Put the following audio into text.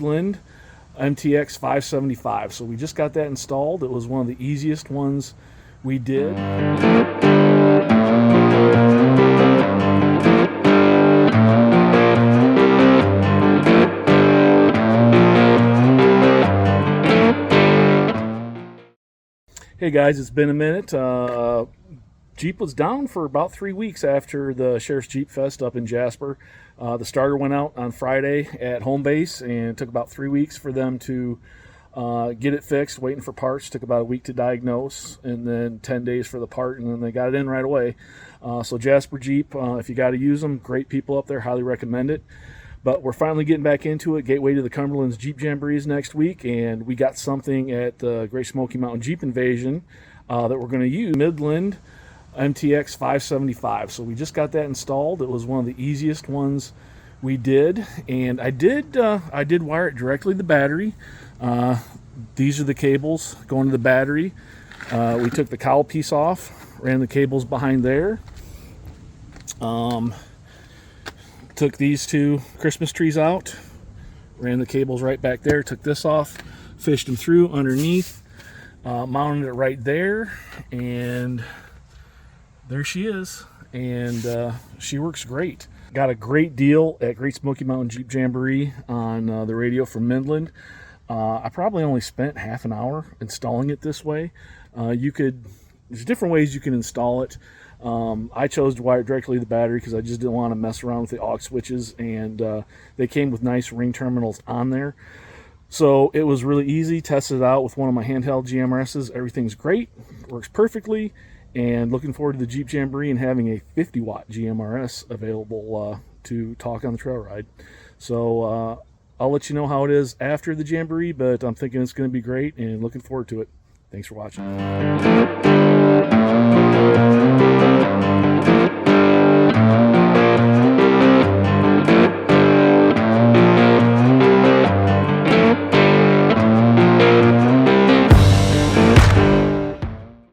Midland MTX575. So we just got that installed. It was one of the easiest ones we did. Hey guys, it's been a minute. Jeep was down for about 3 weeks after the Sheriff's Jeep Fest up in Jasper. The starter went out on Friday at home base, and it took about 3 weeks for them to get it fixed, waiting for parts. Took about a week to diagnose, and then 10 days for the part, and then they got it in right away. So Jasper Jeep, if you got to use them, great people up there, highly recommend it. But we're finally getting back into it. Gateway to the Cumberalnds Jeep Jamboree next week, and we got something at the Great Smoky Mountain Jeep Invasion that we're going to use. Midland MTX575. So we just got that installed. It was one of the easiest ones we did, and I did wire it directly to the battery. These are the cables going to the battery. We took the cowl piece off, ran the cables behind there. Took these two Christmas trees out, ran the cables right back there, took this off, fished them through underneath, mounted it right there, and there she is. And she works great. Got a great deal at Great Smoky Mountain Jeep Jamboree on the radio from Midland. I probably only spent half an hour installing it this way. There's different ways you can install it. I chose to wire it directly to the battery because I just didn't want to mess around with the aux switches, and they came with nice ring terminals on there. So it was really easy. Tested it out with one of my handheld GMRSs. Everything's great, works perfectly, and looking forward to the Jeep Jamboree and having a 50-watt GMRS available to talk on the trail ride. So I'll let you know how it is after the Jamboree, but I'm thinking it's going to be great and looking forward to it. Thanks for watching.